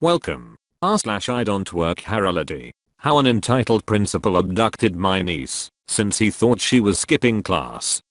Welcome. r/I don't work How an entitled principal abducted my niece since he thought she was skipping class.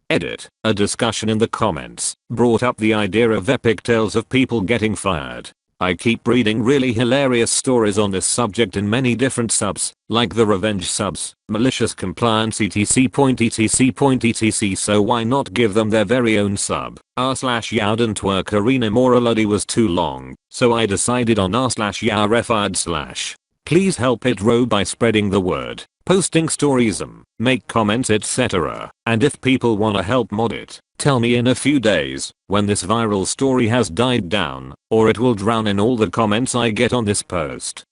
Edit. A discussion in the comments brought up the idea of epic tales of people getting fired. I keep reading really hilarious stories on this subject in many different subs, like the revenge subs, malicious compliance etc. So why not give them their very own sub? r/IDontWorkHereLady was too long, so I decided on r/YaRefired/. Please help it grow by spreading the word, posting stories, make comments etc. And if people wanna help mod it, tell me in a few days when this viral story has died down, or it will drown in all the comments I get on this post.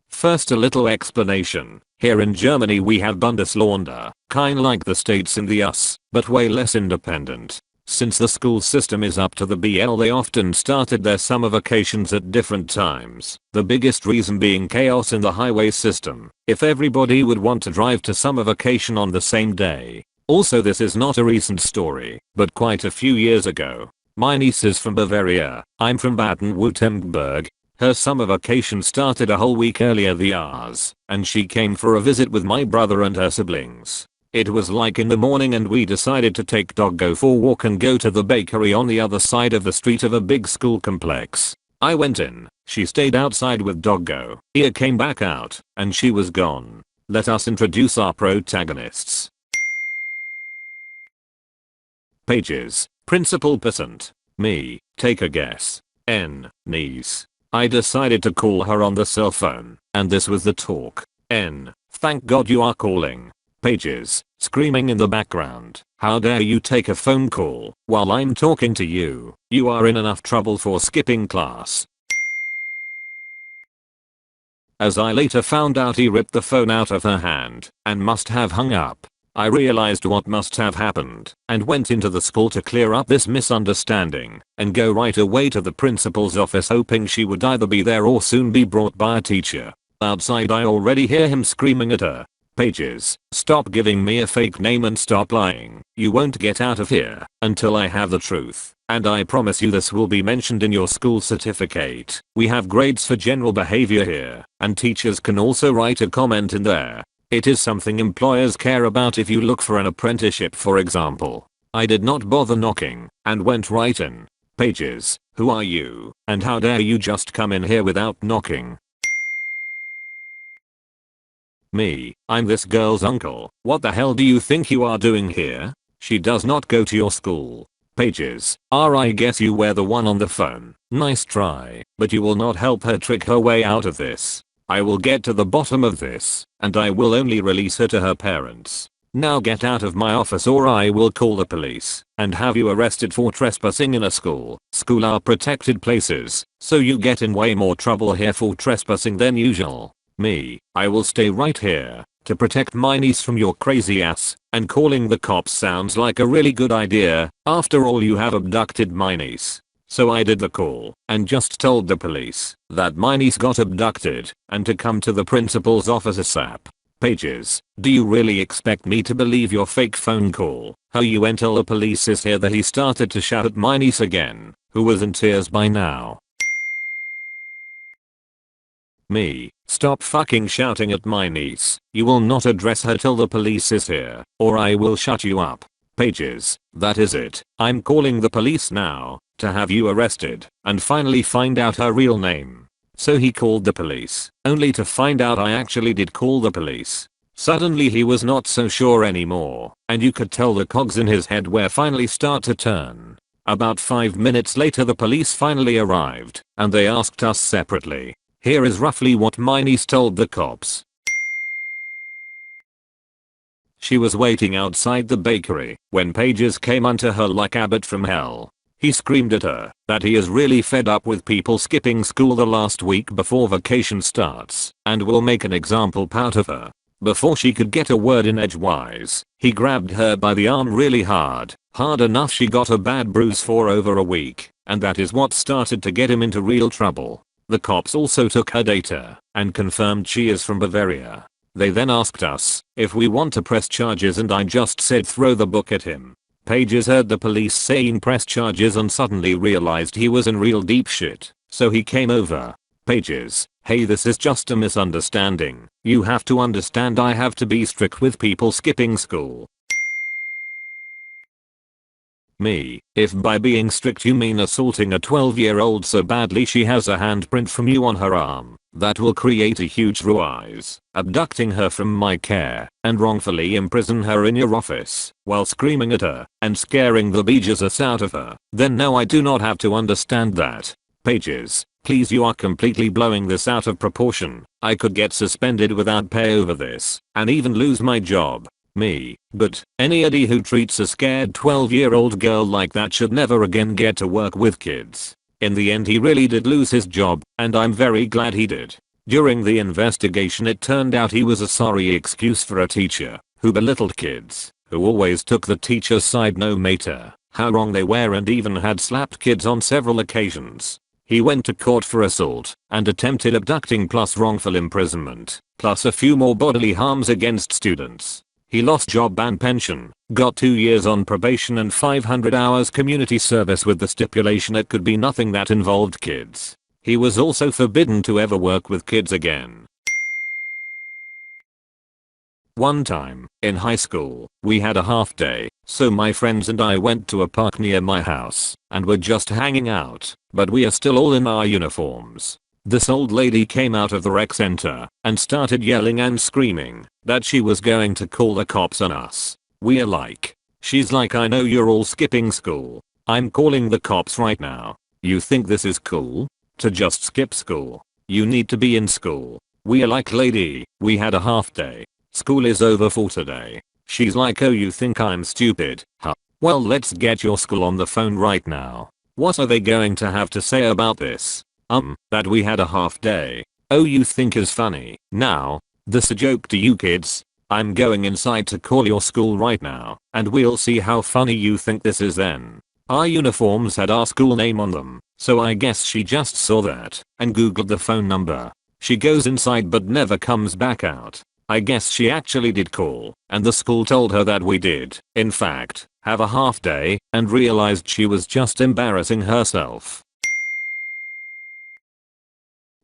First, a little explanation. Here in Germany we have Bundesländer, kinda like the states in the US, but way less independent. Since the school system is up to the BL, they often started their summer vacations at different times. The biggest reason being chaos in the highway system. If everybody would want to drive to summer vacation on the same day. Also, this is not a recent story, but quite a few years ago. My niece is from Bavaria, I'm from Baden-Württemberg. Her summer vacation started a whole week earlier than ours, and she came for a visit with my brother and her siblings. It was like in the morning and we decided to take Doggo for a walk and go to the bakery on the other side of the street of a big school complex. I went in, she stayed outside with Doggo, he came back out, and she was gone. Let us introduce our protagonists. Pages. Principal percent. Me. Take a guess. N. Niece. I decided to call her on the cell phone, and this was the talk. N. Thank God you are calling. Pages. Screaming in the background. How dare you take a phone call while I'm talking to you? You are in enough trouble for skipping class. As I later found out, he ripped the phone out of her hand and must have hung up. I realized what must have happened and went into the school to clear up this misunderstanding and go right away to the principal's office, hoping she would either be there or soon be brought by a teacher. Outside, I already hear him screaming at her. Pages. Stop giving me a fake name and stop lying. You won't get out of here until I have the truth. And I promise you this will be mentioned in your school certificate. We have grades for general behavior here, and teachers can also write a comment in there. It is something employers care about if you look for an apprenticeship, for example. I did not bother knocking and went right in. Pages. Who are you? And how dare you just come in here without knocking? Me. I'm this girl's uncle. What the hell do you think you are doing here? She does not go to your school. Pages. I guess you were the one on the phone. Nice try, but you will not help her trick her way out of this. I will get to the bottom of this, and I will only release her to her parents. Now get out of my office or I will call the police and have you arrested for trespassing in a school. School are protected places, so you get in way more trouble here for trespassing than usual. Me. I will stay right here to protect my niece from your crazy ass, and calling the cops sounds like a really good idea. After all, you have abducted my niece. So I did the call and just told the police that my niece got abducted and to come to the principal's office ASAP. Pages. Do you really expect me to believe your fake phone call? How you went till the police is here that he started to shout at my niece again, who was in tears by now. Me. Stop fucking shouting at my niece. You will not address her till the police is here, or I will shut you up. Pages. That is it. I'm calling the police now to have you arrested and finally find out her real name. So he called the police, only to find out I actually did call the police. Suddenly he was not so sure anymore, and you could tell the cogs in his head were finally start to turn. About 5 minutes later the police finally arrived, and they asked us separately. Here is roughly what my niece told the cops. She was waiting outside the bakery when Pages came onto her like Abbott from hell. He screamed at her that he is really fed up with people skipping school the last week before vacation starts and will make an example out of her. Before she could get a word in edgewise, he grabbed her by the arm really hard enough she got a bad bruise for over a week, and that is what started to get him into real trouble. The cops also took her data and confirmed she is from Bavaria. They then asked us if we want to press charges and I just said throw the book at him. Pages heard the police saying press charges and suddenly realized he was in real deep shit, so he came over. Pages, hey, this is just a misunderstanding. You have to understand I have to be strict with people skipping school. Me, if by being strict you mean assaulting a 12-year-old so badly she has a handprint from you on her arm, that will create a huge ruise, abducting her from my care, and wrongfully imprison her in your office, while screaming at her, and scaring the bejesus out of her, then no, I do not have to understand that. Pages, please, you are completely blowing this out of proportion. I could get suspended without pay over this, and even lose my job. Me, but anybody who treats a scared 12-year-old girl like that should never again get to work with kids. In the end he really did lose his job, and I'm very glad he did. During the investigation it turned out he was a sorry excuse for a teacher who belittled kids, who always took the teacher's side no matter how wrong they were, and even had slapped kids on several occasions. He went to court for assault and attempted abducting plus wrongful imprisonment, plus a few more bodily harms against students. He lost job and pension, got 2 years on probation and 500 hours community service with the stipulation it could be nothing that involved kids. He was also forbidden to ever work with kids again. One time, in high school, we had a half day, so my friends and I went to a park near my house, and were just hanging out, but we are still all in our uniforms. This old lady came out of the rec center and started yelling and screaming that she was going to call the cops on us. We are like, she's like, I know you're all skipping school. I'm calling the cops right now. You think this is cool? To just skip school? You need to be in school. We are like, lady, we had a half day. School is over for today. She's like, oh, you think I'm stupid? Huh. Well, let's get your school on the phone right now. What are they going to have to say about this? That we had a half day. Oh, you think is funny. Now, this a joke to you kids? I'm going inside to call your school right now, and we'll see how funny you think this is then. Our uniforms had our school name on them, so I guess she just saw that and googled the phone number. She goes inside but never comes back out. I guess she actually did call, and the school told her that we did, in fact, have a half day, and realized she was just embarrassing herself.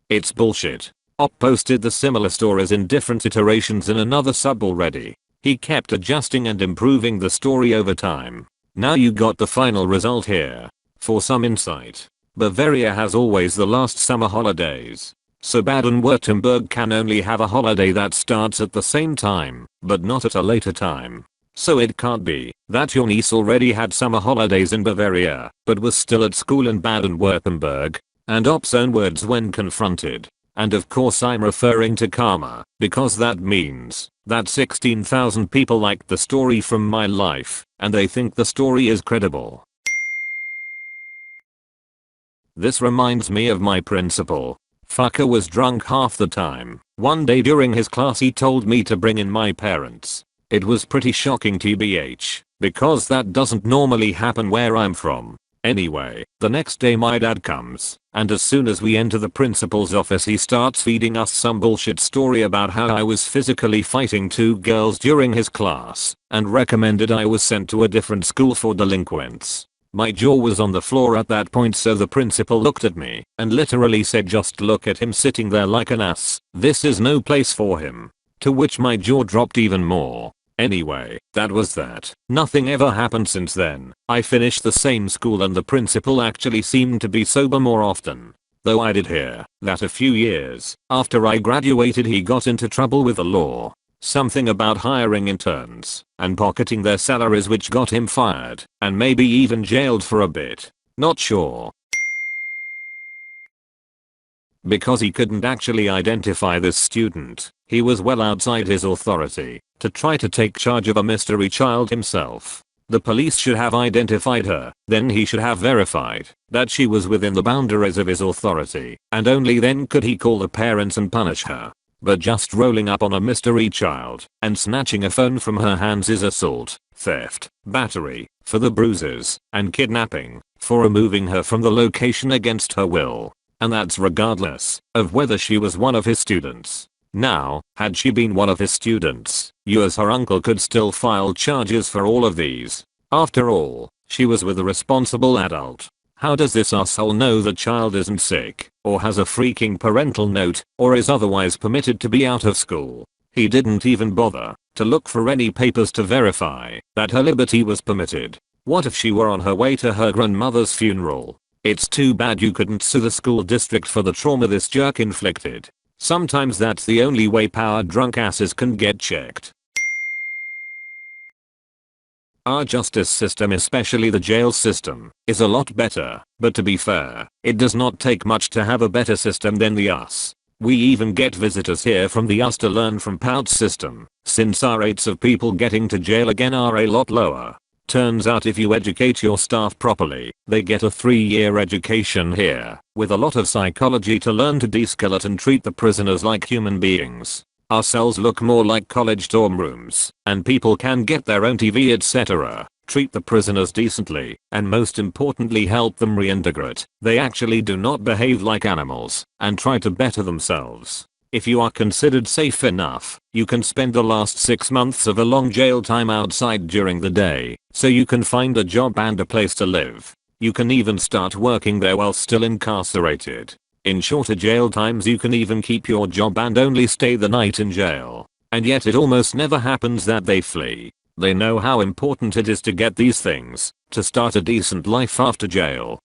It's bullshit. Op posted the similar stories in different iterations in another sub already. He kept adjusting and improving the story over time. Now you got the final result here. For some insight, Bavaria has always the last summer holidays. So Baden-Württemberg can only have a holiday that starts at the same time, but not at a later time. So it can't be that your niece already had summer holidays in Bavaria, but was still at school in Baden-Württemberg. And Op's own words when confronted. And of course I'm referring to karma, because that means that 16,000 people liked the story from my life, and they think the story is credible. This reminds me of my principal. Fucker was drunk half the time. One day during his class he told me to bring in my parents. It was pretty shocking tbh, because that doesn't normally happen where I'm from. Anyway, the next day my dad comes, and as soon as we enter the principal's office he starts feeding us some bullshit story about how I was physically fighting 2 girls during his class, and recommended I was sent to a different school for delinquents. My jaw was on the floor at that point, so the principal looked at me and literally said, just look at him sitting there like an ass, this is no place for him. To which my jaw dropped even more. Anyway, that was that. Nothing ever happened since then. I finished the same school and the principal actually seemed to be sober more often. Though I did hear that a few years after I graduated he got into trouble with the law. Something about hiring interns and pocketing their salaries, which got him fired and maybe even jailed for a bit. Not sure. Because he couldn't actually identify this student, he was well outside his authority to try to take charge of a mystery child himself. The police should have identified her, then he should have verified that she was within the boundaries of his authority, and only then could he call the parents and punish her. But just rolling up on a mystery child and snatching a phone from her hands is assault, theft, battery, for the bruises, and kidnapping, for removing her from the location against her will. And that's regardless of whether she was one of his students. Now, had she been one of his students, you as her uncle could still file charges for all of these. After all, she was with a responsible adult. How does this asshole know the child isn't sick, or has a freaking parental note, or is otherwise permitted to be out of school? He didn't even bother to look for any papers to verify that her liberty was permitted. What if she were on her way to her grandmother's funeral? It's too bad you couldn't sue the school district for the trauma this jerk inflicted. Sometimes that's the only way power drunk asses can get checked. Our justice system, especially the jail system, is a lot better, but to be fair, it does not take much to have a better system than the US. We even get visitors here from the US to learn from POUT's system, since our rates of people getting to jail again are a lot lower. Turns out if you educate your staff properly, they get a 3-year education here, with a lot of psychology to learn to de-escalate and treat the prisoners like human beings. Our cells look more like college dorm rooms, and people can get their own TV etc. Treat the prisoners decently, and most importantly help them reintegrate. They actually do not behave like animals, and try to better themselves. If you are considered safe enough, you can spend the last 6 months of a long jail time outside during the day, so you can find a job and a place to live. You can even start working there while still incarcerated. In shorter jail times you can even keep your job and only stay the night in jail. And yet it almost never happens that they flee. They know how important it is to get these things, to start a decent life after jail.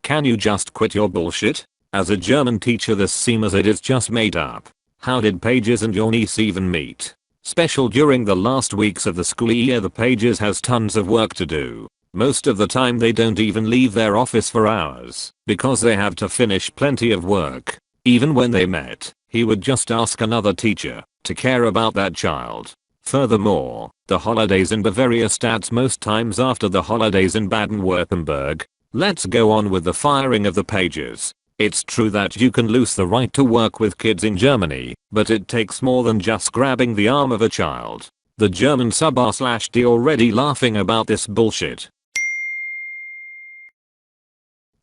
Can you just quit your bullshit? As a German teacher, this seems it is just made up. How did Pages and your niece even meet? Special during the last weeks of the school year, the Pages has tons of work to do. Most of the time they don't even leave their office for hours, because they have to finish plenty of work. Even when they met, he would just ask another teacher to care about that child. Furthermore, the holidays in Bavaria starts most times after the holidays in Baden-Württemberg. Let's go on with the firing of the Pages. It's true that you can lose the right to work with kids in Germany, but it takes more than just grabbing the arm of a child. The German sub r/d already laughing about this bullshit.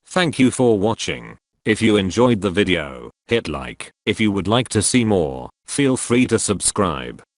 Thank you for watching. If you enjoyed the video, hit like. If you would like to see more, feel free to subscribe.